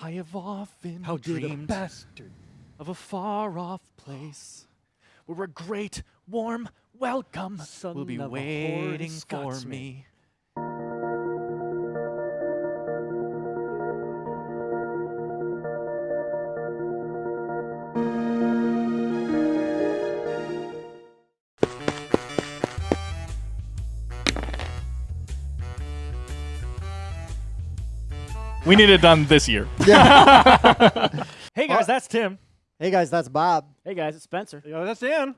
I have often How did a dreamed bastard of a far-off place where a great, warm welcome Son will be of a waiting horned for Scotsman. me. We need it done this year. Yeah. Hey guys, that's Tim. Hey guys, that's Bob. Hey guys, it's Spencer. Yo, that's Dan.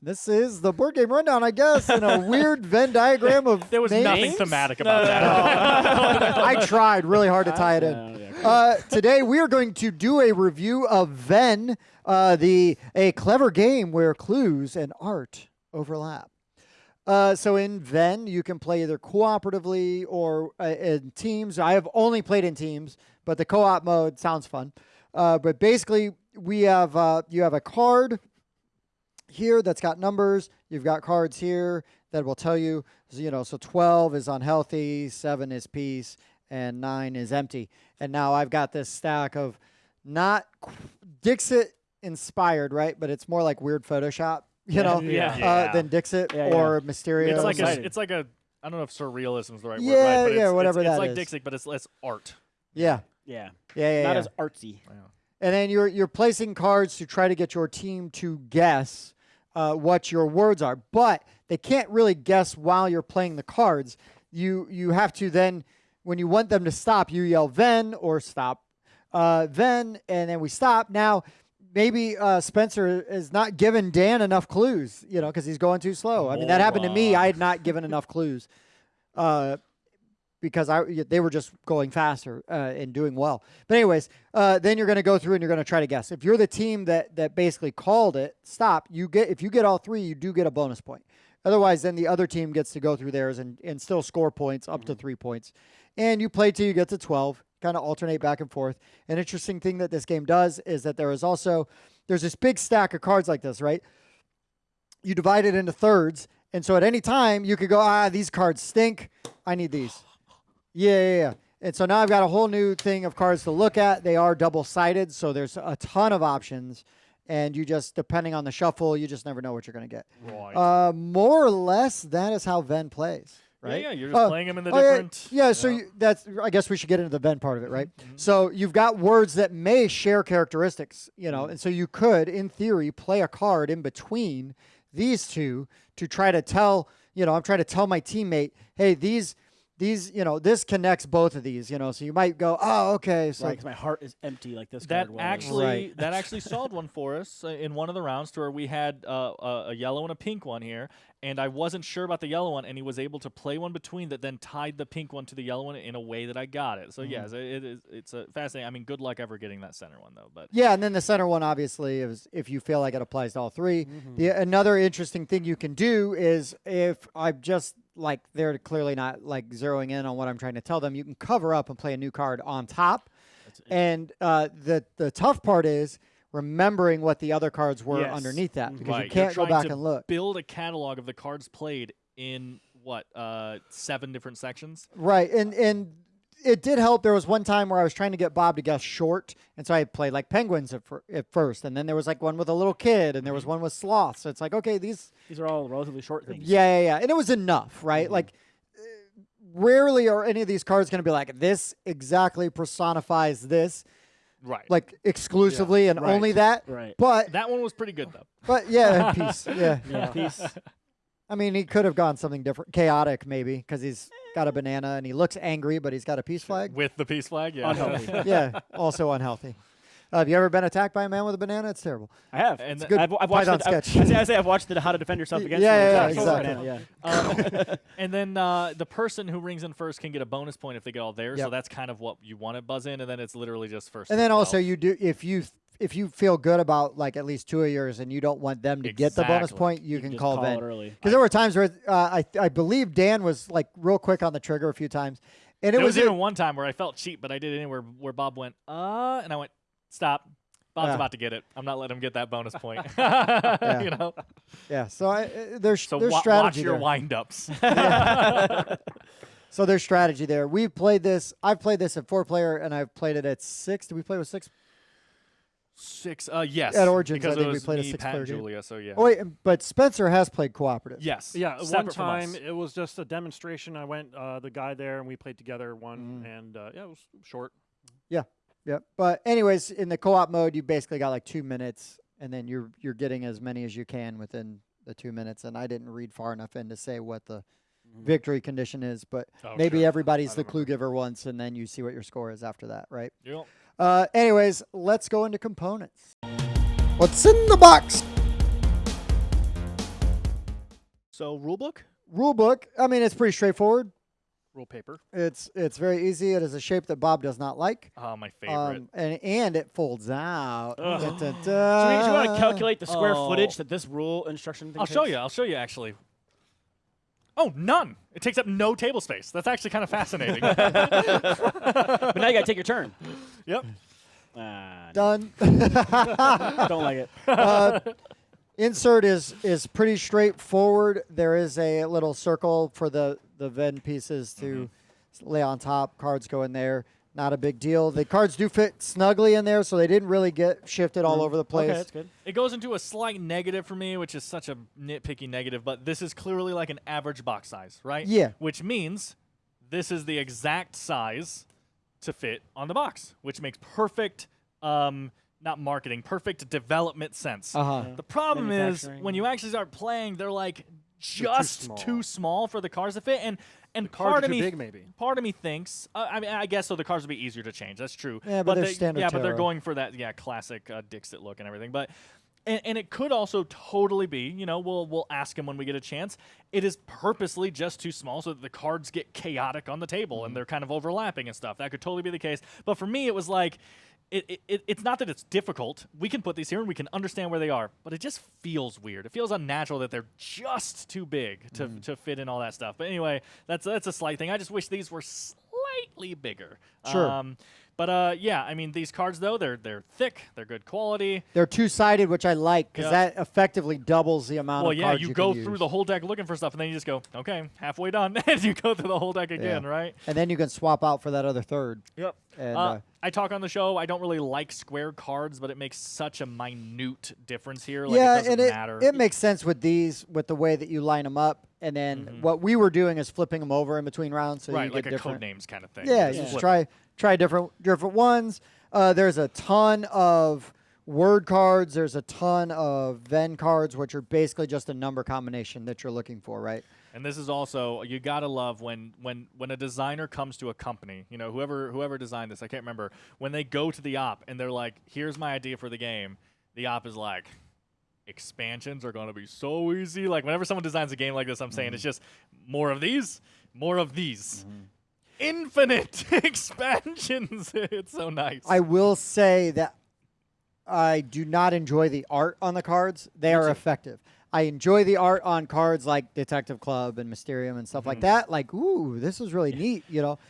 This is the board game rundown, I guess, in a weird Venn diagram of There was names. nothing thematic about that. I tried really hard to tie it in. Today we are going to do a review of VENN, a clever game where clues and art overlap. So in VENN, you can play either cooperatively or in teams. I have only played in teams, but the co-op mode sounds fun. But basically, we have you have a card here that's got numbers. You've got cards here that will tell you, so 12 is unhealthy, 7 is peace, and 9 is empty. And now I've got this stack of not Dixit inspired, right? But it's more like weird Photoshop, than Dixit or Mysterio. It's like a I don't know if surrealism is the right word, Yeah, right? But whatever it's that like is. Dixit, but it's less art. Yeah. Not as artsy. Yeah. And then you're placing cards to try to get your team to guess what your words are. But they can't really guess while you're playing the cards. You have to then, when you want them to stop, you yell VENN or stop VENN, and then we stop. Now, maybe Spencer has not given Dan enough clues, because he's going too slow. I mean, that happened to me. I had not given enough clues because they were just going faster and doing well. But anyways, then you're going to go through and you're going to try to guess. If you're the team that basically called it, stop. If you get all three, you do get a bonus point. Otherwise, then the other team gets to go through theirs and still score points up to 3 points. And you play till you get to 12. Kind of alternate back and forth. An interesting thing that this game does is that there's this big stack of cards like this, right? You divide it into thirds, and so at any time you could go, these cards stink. I need these. Yeah. And so now I've got a whole new thing of cards to look at. They are double-sided, so there's a ton of options, and you just, depending on the shuffle, you just never know what you're going to get. Right. More or less, that is how VENN plays. Right? Yeah, you're just playing them in the different... Yeah, so I guess we should get into the VENN part of it, right? Mm-hmm. So you've got words that may share characteristics, and so you could, in theory, play a card in between these two to try to tell, I'm trying to tell my teammate, hey, these, this connects both of these, so you might go, oh, okay. So Right, 'cause my heart is empty like this that card was. actually that actually solved one for us in one of the rounds to where we had a yellow and a pink one here, and I wasn't sure about the yellow one, and he was able to play one between that then tied the pink one to the yellow one in a way that I got it. So yes, it's a fascinating. I mean, good luck ever getting that center one though. But yeah, and then the center one obviously is if you feel like it applies to all three. Another interesting thing you can do is if I'm just they're clearly not zeroing in on what I'm trying to tell them, you can cover up and play a new card on top. And the tough part is remembering what the other cards were underneath that, because you can't go back and look. Build a catalog of the cards played in 7 different sections. Right, and it did help. There was one time where I was trying to get Bob to guess short, and so I played penguins at first, and then there was one with a little kid, and there was one with sloths. So it's okay, these are all relatively short things. Yeah, and it was enough, right? Rarely are any of these cards going to be this exactly personifies this. Right. Exclusively and only that. Right. But that one was pretty good though. But yeah, peace. Yeah. Peace. I mean, he could have gone something different. Chaotic, maybe, because he's got a banana and he looks angry, but he's got a peace flag. With the peace flag, yeah. Unhealthy. Yeah, also unhealthy. Have you ever been attacked by a man with a banana? It's terrible. I have. It's a good I've watched Python sketch. I say I've watched the How to Defend Yourself Against. Yeah, Exactly. exactly. And then the person who rings in first can get a bonus point if they get all theirs. Yep. So that's kind of what you want to buzz in, and then it's literally just first. And then also you do if you feel good about at least 2 of yours and you don't want them to get the bonus point, you can call it VENN. early. Because there were times where I believe Dan was real quick on the trigger a few times, and there was even one time where I felt cheap, but I did it anywhere where Bob went and I went stop. Bob's about to get it. I'm not letting him get that bonus point. Yeah. So there's watch strategy your there. wind-ups. So there's strategy there. We've played this. I've played this at 4-player, and I've played it at 6. Did we play with 6? 6. Yes. At Origins, because I think it we was played a me, 6-player Pat, game. Julia. So yeah. Oh wait, but Spencer has played cooperative. Yes. Yeah. One Separate from time us. it was just a demonstration. I went the guy there, and we played together and yeah, it was short. Yeah. But anyways, in the co-op mode, you basically got like 2 minutes, and then you're getting as many as you can within the 2 minutes. And I didn't read far enough in to say what the victory condition is, but maybe everybody's the clue giver once, and then you see what your score is after that, right? Yep. Anyways, let's go into components. What's in the box? So rulebook. Rulebook. I mean, it's pretty straightforward. Rule paper. It's very easy. It is a shape that Bob does not like. Oh, my favorite. And it folds out. So do you want to calculate the square footage that this rule instruction thing I'll show you. I'll show you, actually. Oh, none. It takes up no table space. That's actually kind of fascinating. But now you got to take your turn. Yep. Done. Don't like it. Insert is pretty straightforward. There is a little circle for the VENN pieces to lay on top. Cards go in there. Not a big deal. The cards do fit snugly in there, so they didn't really get shifted all over the place. Okay, that's good. It goes into a slight negative for me, which is such a nitpicky negative, but this is clearly like an average box size, right? Yeah. Which means this is the exact size to fit on the box, which makes perfect, not marketing, perfect development sense. The problem is when you actually start playing, they're like just too small for the cards to fit, and part of me, big, maybe. Part of me thinks, I mean, I guess so. The cards would be easier to change. That's true. Yeah, but they're standard. Yeah, but they're tarot. going for that, classic Dixit look and everything. But and it could also totally be, we'll ask him when we get a chance. It is purposely just too small so that the cards get chaotic on the table and they're kind of overlapping and stuff. That could totally be the case. But for me, it was like. It's not that it's difficult. We can put these here and we can understand where they are, but it just feels weird. It feels unnatural that they're just too big to fit in all that stuff. But anyway, that's a slight thing. I just wish these were slightly bigger. Sure. But yeah, I mean, these cards, though, they're thick. They're good quality. They're two-sided, which I like because that effectively doubles the amount of cards you go can through use. the whole deck looking for stuff, and then you just go, okay, halfway done, and you go through the whole deck again, right? And then you can swap out for that other third. Yep. And, I talk on the show. I don't really like square cards, but it makes such a minute difference here. Like, yeah, it doesn't and matter. it makes sense with these, with the way that you line them up. And then what we were doing is flipping them over in between rounds, so right, you get like a different codenames kind of thing. Yeah, you just try different ones. There's a ton of word cards. There's a ton of VENN cards, which are basically just a number combination that you're looking for, right? And this is also, you gotta love when a designer comes to a company, whoever designed this, I can't remember, when they go to the op and they're like, here's my idea for the game, the op is like, expansions are gonna be so easy. Like whenever someone designs a game like this, I'm saying it's just more of these. Infinite expansions. It's so nice. I will say that I do not enjoy the art on the cards. They are effective. I enjoy the art on cards like Detective Club and Mysterium and stuff like that. Like, ooh, this is really neat,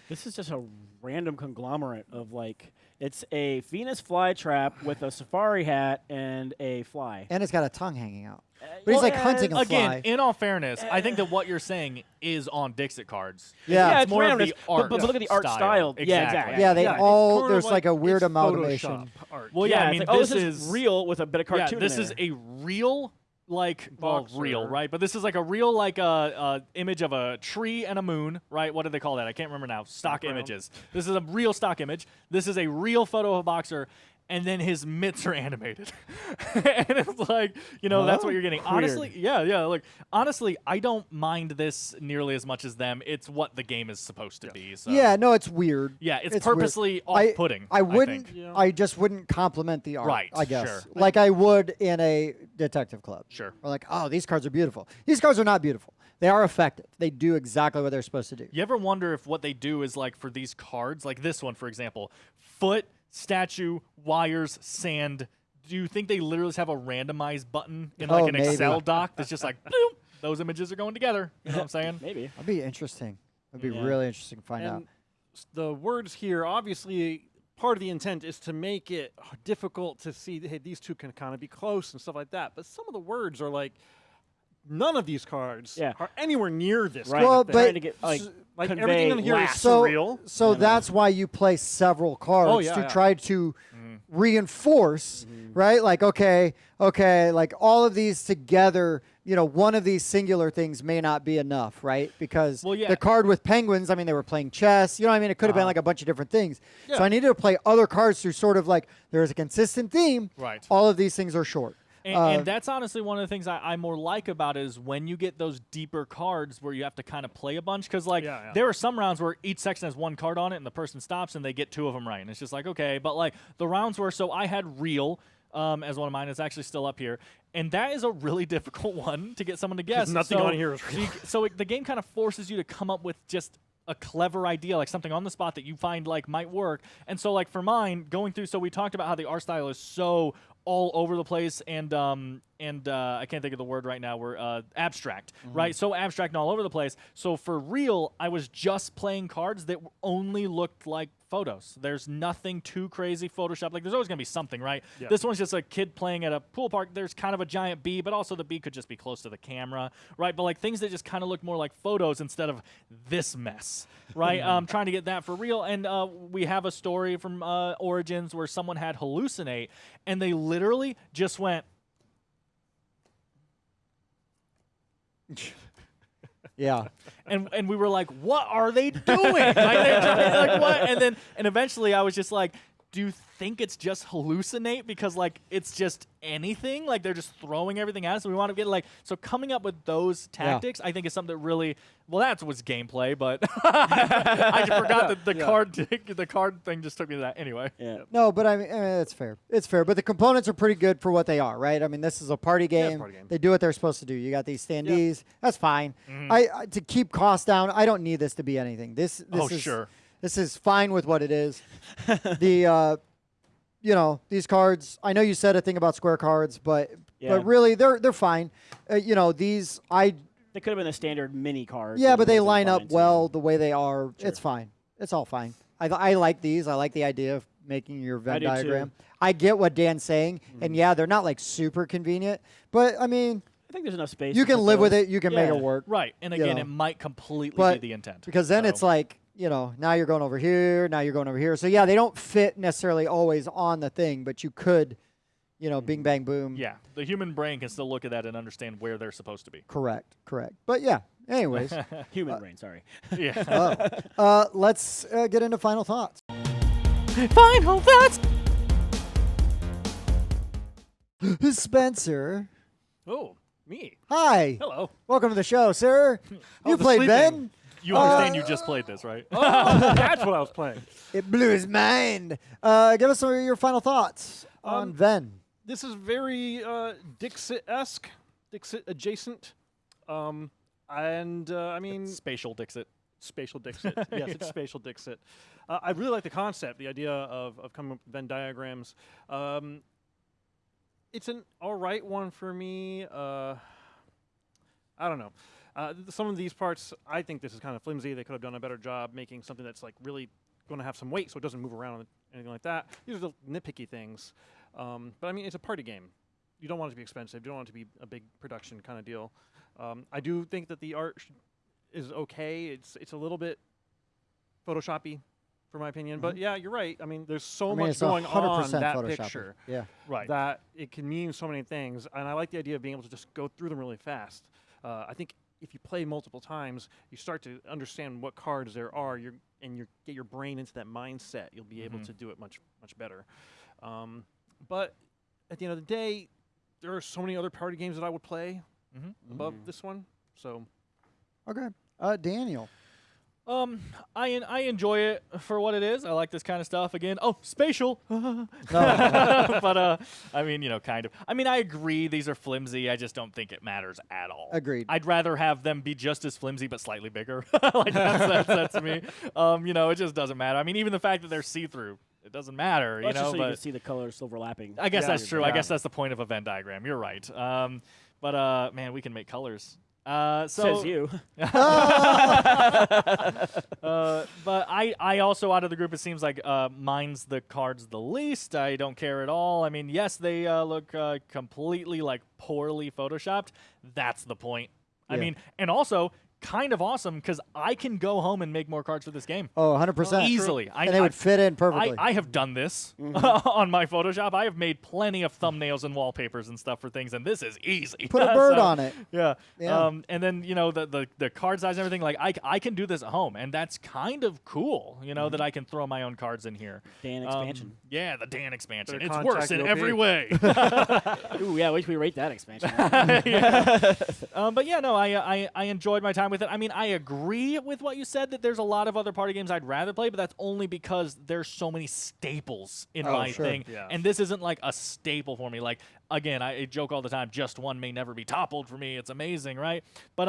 This is just a random conglomerate of it's a Venus flytrap with a safari hat and a fly. And it's got a tongue hanging out. But he's like hunting a fly. Again, in all fairness, I think that what you're saying is on Dixit cards. Yeah, it's more of the art. But look at the art style. Yeah, exactly. Yeah, they all, there's like a weird it's amalgamation. Photoshop art. Well, yeah, I mean, this is real with a bit of cartoon. Yeah, this is a real. Real, right? But this is like a real, image of a tree and a moon, right? What do they call that? I can't remember now. Stock images. This is a real stock image. This is a real photo of a boxer, and then his mitts are animated. And it's like, that's what you're getting. Honestly, look, honestly, I don't mind this nearly as much as them. It's what the game is supposed to be. So. Yeah, no, it's weird. Yeah, it's purposely off-putting. I just wouldn't compliment the art, right, I guess. Sure. Like I would in a Detective Club. Sure. Or like, oh, these cards are beautiful. These cards are not beautiful. They are effective. They do exactly what they're supposed to do. You ever wonder if what they do is like for these cards, like this one, for example, foot, statue, wires, sand. Do you think they literally just have a randomized button in like an Excel doc that's just like, boom, those images are going together? You know what I'm saying? Maybe. That'd be interesting. That'd be really interesting to find out. The words here, obviously, part of the intent is to make it difficult to see, hey, these two can kind of be close and stuff like that. But some of the words are like none of these cards Yeah. are anywhere near this. Right. kind Well, of thing. but- Trying to get Like convey everything in here is lack. So, surreal. so that's why you play several cards yeah, to yeah. try to reinforce, right? Like, okay, like all of these together, one of these singular things may not be enough, right? Because Well, yeah. the card with penguins, I mean, they were playing chess. You know what I mean? It could have been like a bunch of different things. So Yeah. I needed to play other cards to sort of like, there's a consistent theme. Right. All of these things are short. And that's honestly one of the things I more like about it is when you get those deeper cards where you have to kind of play a bunch. Because, like, Yeah, yeah. there are some rounds where each section has one card on it and the person stops and they get 2 of them right. And it's just like, okay. But, like, the rounds where, so I had Real as one of mine. It's actually still up here. And that is a really difficult one to get someone to guess. Nothing so, on here is real. So the game kind of forces you to come up with just a clever idea, like something on the spot that you find like might work. And so like for mine, going through, so we talked about how the art style is so all over the place and I can't think of the word right now. We're abstract, right? So abstract and all over the place. So for Real, I was just playing cards that only looked like photos. There's nothing too crazy Photoshop. Like there's always gonna be something, right? Yeah. This one's just a kid playing at a pool park. There's kind of a giant bee, but also the bee could just be close to the camera, right? But like things that just kind of look more like photos instead of this mess, right? Trying to get that for real. And we have a story from Origins where someone had hallucinate, and they literally just went. Yeah. And we were like, what are they doing? Like, like what? And eventually I was just like, do you think it's just hallucinate? Because like it's just anything. Like they're just throwing everything at us. And we want to get like, so coming up with those tactics, I think is something that really, well, that was gameplay, but I just forgot that the card thing just took me to that anyway. Yeah. No, but I mean, it's fair. It's fair. But the components are pretty good for what they are, right? I mean, this is a party Yeah, it's game. a party game. They do what they're supposed to do. You got these standees. That's fine. I to keep costs down, I don't need this to be anything. This is Sure. This is fine with what it is. These cards. I know you said a thing about square cards, but Yeah. really they're fine. These They could have been a standard mini card. yeah, but they would've been line up fine, too. well the way they are. Sure. It's fine. It's all fine. I like these. I like the idea of making your Venn I do, diagram. too. I get what Dan's saying, and yeah, they're not like super convenient, but I mean, I think there's enough space. you to can put live with those. it. You can make Yeah. it work. Right. And You again, know. it might completely But- be the intent. Because then So- it's like, now you're going over here, now you're going over here. So yeah, they don't fit necessarily always on the thing, but you could, bing bang boom. yeah, the human brain can still look at that and understand where they're supposed to be. Correct. But yeah. Anyways, Human brain, sorry. Yeah. let's get into final thoughts. Final thoughts. Spencer, Oh, me. hi. Hello. Welcome to the show, sir. You the played sleeping. Ben. You understand you just played this, right? Oh, that's what I was playing. It blew his mind. Give us some of your final thoughts on Venn. This is very Dixit-esque, Dixit adjacent. I mean, Spatial Dixit. spatial Dixit. Yes, it's spatial Dixit. I really like the concept, the idea of coming up with Venn diagrams. It's an all right one for me. I don't know. Some of these parts, I think this is kind of flimsy. They could have done a better job making something that's like really going to have some weight so it doesn't move around or anything like that. These are the nitpicky things. But I mean, it's a party game. You don't want it to be expensive. You don't want it to be a big production kind of deal. I do think that the art is okay. It's a little bit Photoshoppy, for my opinion. But yeah, you're right. I mean, there's so much it's going 100% on that Photoshoppy. picture Yeah. Right. that it can mean so many things. And I like the idea of being able to just go through them really fast. I think if you play multiple times, you start to understand what cards there are. You get your brain into that mindset. You'll be able to do it much better. But at the end of the day, there are so many other party games that I would play above this one. So Okay. Daniel. I enjoy it for what it is. I like this kind of stuff. Again, spatial. No. But I mean, kind of. I mean, I agree. These are flimsy. I just don't think it matters at all. Agreed. I'd rather have them be just as flimsy but slightly bigger. Like that's me. It just doesn't matter. I mean, even the fact that they're see-through, it doesn't matter. Well, just so you but can see the colors overlapping. I guess Yeah. that's true. I Yeah. guess that's the point of a Venn diagram. You're right. But man, we can make colors. Says you. But I also, out of the group, it seems like mine's the cards the least. I don't care at all. I mean, yes, they look completely like poorly photoshopped. That's the point. I mean, and also kind of awesome because I can go home and make more cards for this game. Oh, 100%. Easily. And they would fit in perfectly. I have done this on my Photoshop. I have made plenty of thumbnails and wallpapers and stuff for things, and this is easy. Put a bird on it. Yeah. Yeah. And then, you know, the card size and everything, like I can do this at home, and that's kind of cool, you know, that I can throw my own cards in here. Dan expansion. Yeah, the Dan expansion. Better It's contact worse in your every big- way. Ooh, yeah, wait till we rate that expansion. But yeah, no, I enjoyed my time with it. I mean, I agree with what you said that there's a lot of other party games I'd rather play, but that's only because there's so many staples in my sure. thing. Yeah. And this isn't like a staple for me. Like, again, I joke all the time, just one may never be toppled for me. It's amazing, right? But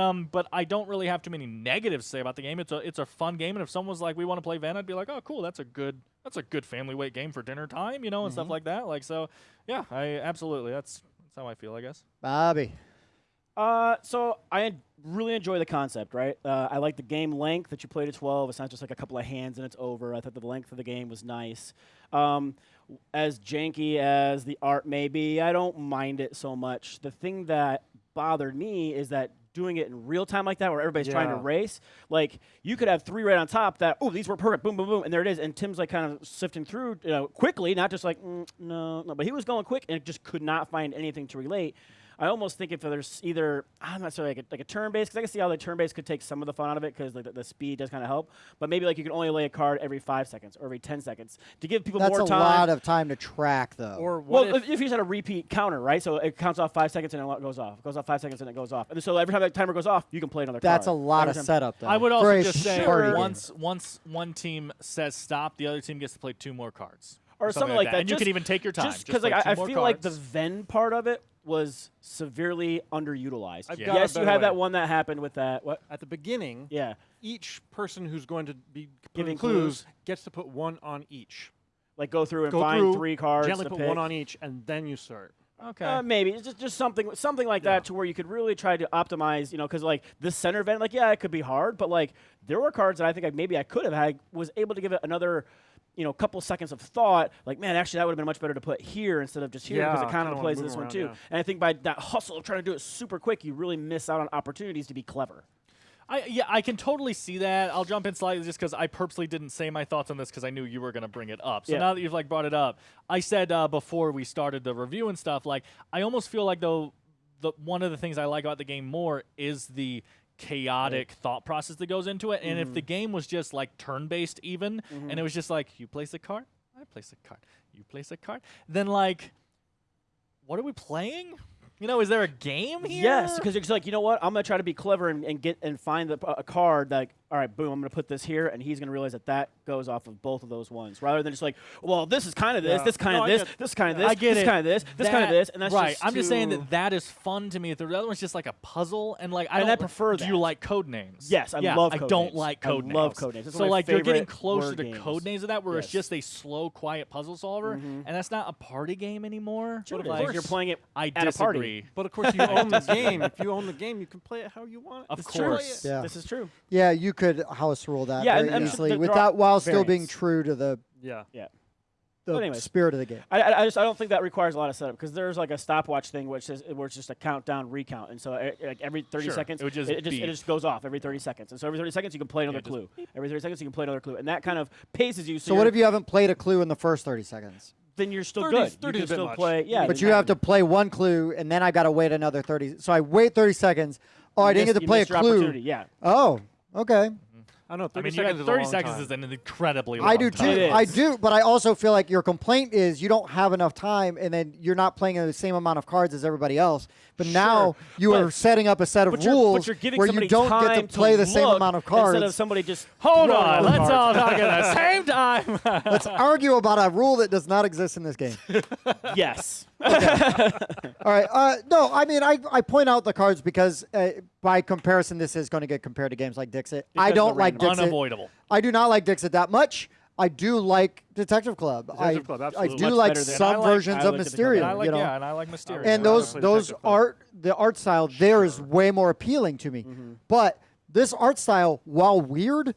I don't really have too many negatives to say about the game. It's a fun game, and if someone was like, we want to play VENN, I'd be like, oh, cool, that's a good family weight game for dinner time, you know, and stuff like that. Like, so yeah, that's how I feel, I guess. Bobby. So I really enjoy the concept, right? I like the game length that you play to 12. It's not just like a couple of hands and it's over. I thought the length of the game was nice. As janky as the art may be, I don't mind it so much. The thing that bothered me is that doing it in real time like that, where everybody's trying to race, like you could have 3 right on top that, oh, these were perfect, boom, boom, boom, and there it is. And Tim's like kind of sifting through quickly, not just like, no, but he was going quick and just could not find anything to relate. I almost think if there's either, I'm not sure, like a turn-based, because I can see how the turn-based could take some of the fun out of it, because like the speed does kind of help. But maybe like you can only lay a card every 5 seconds or every 10 seconds to give people more time. That's a lot of time to track, though. Or Well, what if you just had a repeat counter, right? So it counts off 5 seconds and then it goes off. It goes off 5 seconds and it goes off. And so every time that timer goes off, you can play another card. That's a lot Every of time- setup, though. I would for also a just say party game. once one team says stop, the other team gets to play 2 more cards. or something like that. And you just, can even take your time. Just because play like, 2 I more feel like the cards. VENN part of it was severely underutilized. I've Yeah. got a Yes, you better had way. that one that happened with that. What? At the beginning, Yeah. each person who's going to be Giving putting clues clues. gets to put 1 on each. Like go through and Go find through, 3 cards gently to put pick. 1 on each, and then you start. Okay. Maybe it's just something like that to where you could really try to optimize, you know, because like the center VENN, like it could be hard, but like there were cards that I think maybe I could have had, was able to give it another, you know, couple seconds of thought. Like, man, actually that would have been much better to put here instead of just here, because Yeah, it kind kinda of wanna plays move this one around, too. yeah. And I think by that hustle of trying to do it super quick, you really miss out on opportunities to be clever. I can totally see that. I'll jump in slightly just because I purposely didn't say my thoughts on this because I knew you were going to bring it up. So Yeah. now that you've like brought it up, I said before we started the review and stuff, like I almost feel like though one of the things I like about the game more is the chaotic thought process that goes into it. And if the game was just like turn-based even, and it was just like you place a card, I place a card, you place a card, then like what are we playing? You know, is there a game here? Yes, because it's like, you know what? I'm gonna try to be clever and get and find a card like, all right, boom, I'm gonna put this here, and he's gonna realize that goes off of both of those ones, rather than just like, well, this is kind of this, Yeah. this kind No, of I this, get- this kind of yeah. this, I get this it. kind of this, this kind of That- this, and that's right. just I'm just saying too- that is fun to me. The other one's just like a puzzle, and like And I prefer Do you that. like code names? Yes, I yeah, love I code don't names. like I code names. love code names. It's So one of my like you're getting favorite closer word to games. code names of that, where it's Yes. just a slow, quiet puzzle solver, and that's not a party game anymore. Sure, But it of is. course- You're playing it I at a party. disagree. But of course, you own the game. If you own the game, you can play it how you want. Of Just course. play it. Yeah. This is true. Yeah, you could house rule that Yeah, very and easily there are without while still being variants. true to the Yeah. But anyways. spirit of the game. I don't think that requires a lot of setup, because there's like a stopwatch thing where it's just a countdown recount, and so like every 30 Sure, seconds it would just it beep. just goes off every 30 seconds, and so every 30 seconds you can play another just clue. Every 30 seconds you can play another clue, and that kind of paces you. So what if you haven't played a clue in the first 30 seconds? Then you're still 30 good. 30 you is can a bit still much. play. Yeah, But then you have to play one clue, and then I got to wait another 30. So I wait 30 seconds. Oh, I didn't get to you play a missed your clue. opportunity, Yeah. Oh, okay. I know. 30 I mean, seconds is a 30 long seconds time. is an incredibly long I do time. too. It I is. do, but I also feel like your complaint is you don't have enough time, and then you're not playing the same amount of cards as everybody else. But now you But- are setting up a set of But rules you're giving where somebody you don't time get to play the same look amount of instead of cards. somebody just Hold throwing on, the let's cards. all talk at the same time. Let's argue about a rule that does not exist in this game. Yes. All right. No, I mean, I point out the cards because by comparison, this is going to get compared to games like Dixit. I Because don't of the like random. Dixit. Unavoidable. I do not like Dixit that much. I do like Detective Club. Detective Club, I absolutely. do Much like better than- some I like- versions I of like Detective Club. Mysterium. And I like, you know? yeah, and I like Mysterio. And I those play those Detective Club. art the art style there is way more appealing to me. But this art style, while weird,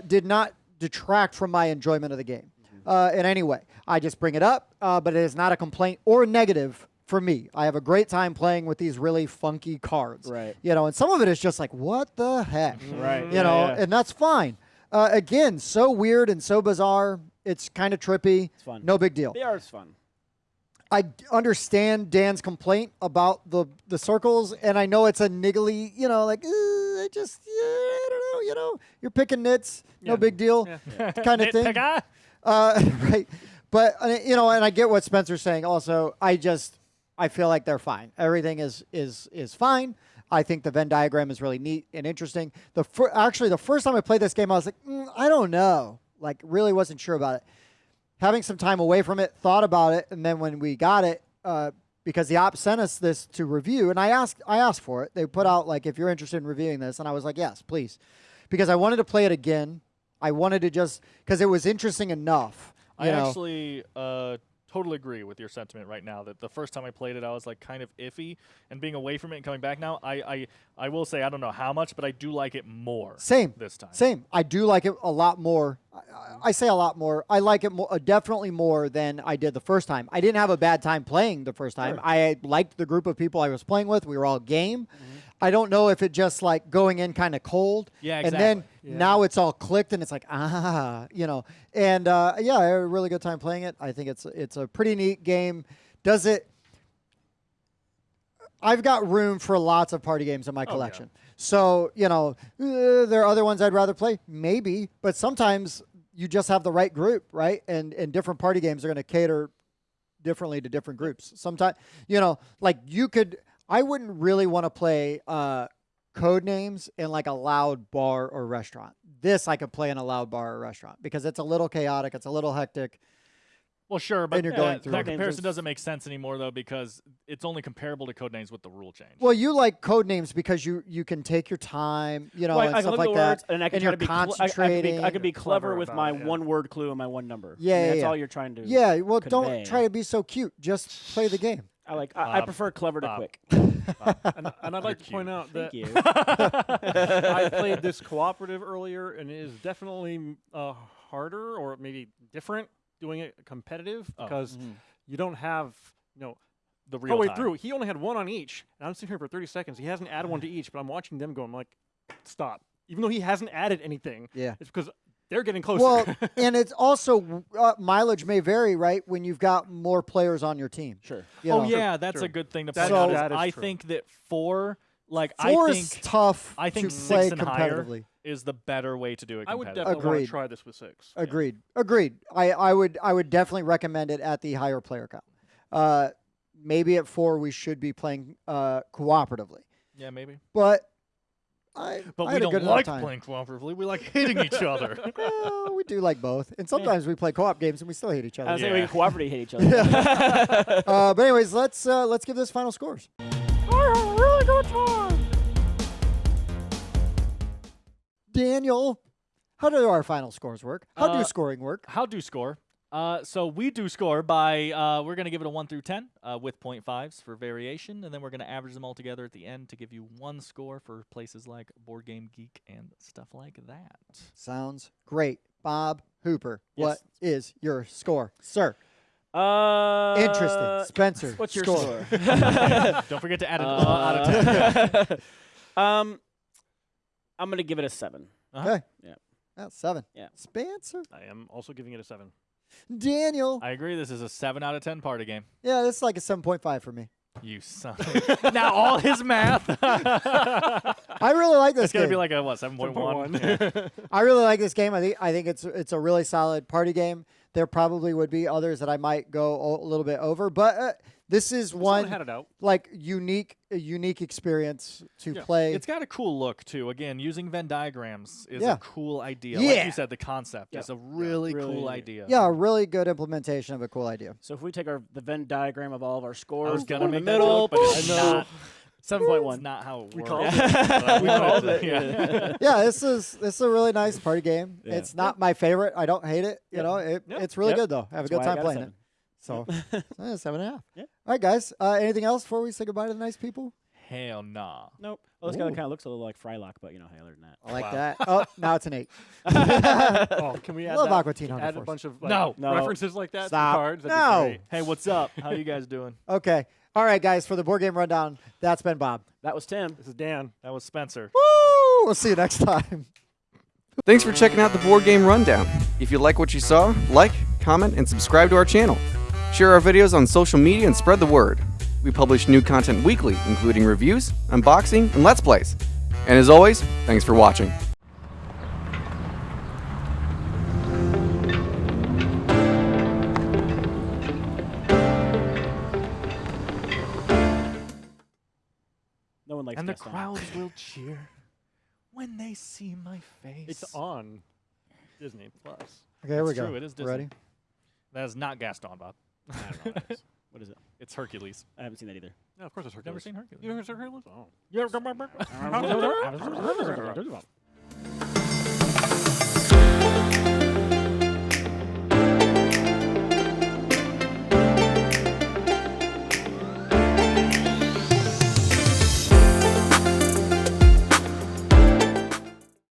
did not detract from my enjoyment of the game in any way. I just bring it up, but it is not a complaint or a negative for me. I have a great time playing with these really funky cards. Right. You know, and some of it is just like, what the heck? Right. You know, and that's fine. Again, so weird and so bizarre. It's kind of trippy. It's fun. No big deal. The art's fun. I understand Dan's complaint about the circles, and I know it's a niggly, you know, like, I just, I don't know, you know, you're picking nits, no big deal, kind of thing. Right. But, you know, and I get what Spencer's saying also. I feel like they're fine. Everything is fine. I think the Venn diagram is really neat and interesting. Actually, the first time I played this game, I was like, I don't know. Like, really wasn't sure about it. Having some time away from it, thought about it, and then when we got it, because the op sent us this to review, and I asked for it. They put out, like, if you're interested in reviewing this, and I was like, yes, please. Because I wanted to play it again. I wanted to just, because it was interesting enough. I actually totally agree with your sentiment right now that the first time I played it, I was like kind of iffy, and being away from it and coming back now, I will say I don't know how much, but I do like it more. Same this time. Same. I do like it a lot more. I say a lot more. I like it more, definitely more than I did the first time. I didn't have a bad time playing the first time. Sure. I liked the group of people I was playing with. We were all game. I don't know if it just like going in kind of cold. Yeah, And exactly. then now it's all clicked and it's like, you know. And yeah, I had a really good time playing it. I think it's a pretty neat game. Does it? I've got room for lots of party games in my collection. So, you know, there are other ones I'd rather play. Maybe. But sometimes you just have the right group, right? And different party games are going to cater differently to different groups. Sometimes, you know, like you could... I wouldn't really want to play code names in like a loud bar or restaurant. This I could play in a loud bar or restaurant because it's a little chaotic. It's a little hectic. Well, sure, but And you're going through that them. comparison doesn't make sense anymore, though, because it's only comparable to Codenames with the rule change. Well, you like code names because you can take your time, you know, Well, and I can stuff look at like the words, that. and I can and try you're to be concentrating. I could be clever clever with about my it, yeah. one-word clue and my one number. Yeah, I mean, yeah, that's yeah. all you're trying to. Yeah, well, don't convey. try to be so cute. Just play the game. I prefer clever to Bob. quick. And I'd like to point out that Thank you. I played this cooperative earlier, and it is definitely harder or maybe different doing it competitive because you don't have, you know, the real way time. through. He only had one on each, and I'm sitting here for 30 seconds. He hasn't added one to each, but I'm watching them go. I'm like, stop. Even though he hasn't added anything, Yeah. it's because they're getting closer. Well, and it's also mileage may vary, right? When you've got more players on your team. Sure. You Oh know? yeah, that's True. a good thing to That- point out. that is I true. think that four Four is tough I think to 6 play and higher competitively. is the better way to do it. I would competitively. definitely want Agreed. to try this with 6. Agreed. I would definitely recommend it at the higher player count. Maybe at 4 we should be playing cooperatively. Yeah, maybe. But But I we had a don't good enough like time. playing cooperatively. We like hitting each other. Well, we do like both, and sometimes we play co-op games and we still hate each I other. was saying we Yeah. can cooperate, hate each other. But anyways, let's give this final scores. Really good time. Daniel, how do our final scores work? How do Uh, scoring work? How do score? So we do score by we're going to give it a 1 through 10 with 0.5s for variation, and then we're going to average them all together at the end to give you one score for places like Board Game Geek and stuff like that. Sounds great. Bob Hooper, Yes. what is your score, sir? Interesting. Interesting. Spencer, What's your score? score? Don't forget to add it out of 10. I'm gonna give it a 7. Okay. Yeah. That's 7. Yeah. Spencer. I am also giving it a 7. Daniel. I agree. This is a 7 out of 10 party game. Yeah, this is like a 7.5 for me. You son. Now all his math. I really like this It's gonna game. be like a what 7.1. Yeah. I really like this game. I think it's a really solid party game. There probably would be others that I might go a little bit over, but this is Someone one had it out. like a unique experience to Yeah. play. It's got a cool look too. Again, using Venn diagrams is Yeah. a cool idea. Yeah. Like you said, the concept is a really Really cool neat. idea. yeah, a really good implementation of a cool idea. So if we take the Venn diagram of all of our scores, I was the gonna one in make the that middle, joke, but it's not. 7.1. It's not how it works. called We called it. Yeah. Yeah, this is a really nice party game. Yeah. It's not my favorite. I don't hate it. You know, it's really Yep. good though. Have That's a good why I time got a playing it. 7. So 7.5. Yeah. All right, guys. Anything else before we say goodbye to the nice people? Hell nah. Nope. Well, this guy Ooh. kind of looks a little like Frylock, but hey, other than that. I like Wow. that. Oh, now it's an 8. Oh, can we add Love that? Aqua Teen Hunger Add a Force. bunch of No. No. references like that Stop. to cards? That'd No. be great. Hey, what's up? How you guys doing? Okay. All right, guys, for the board game rundown, that's been Bob. That was Tim. This is Dan. That was Spencer. Woo! We'll see you next time. Thanks for checking out the Board Game Rundown. If you like what you saw, like, comment, and subscribe to our channel. Share our videos on social media and spread the word. We publish new content weekly, including reviews, unboxing, and Let's Plays. And as always, thanks for watching. No one likes And the Gaston. crowds will cheer when they see my face. It's on Disney Plus. Okay, here we That's go. true, it is We're Disney. Ready? That is not Gaston, Bob. I don't know what it is. What is it? It's Hercules. I haven't seen that either. Yeah, of course it's Hercules. Never seen Hercules. You never seen Hercules? Oh. Yeah.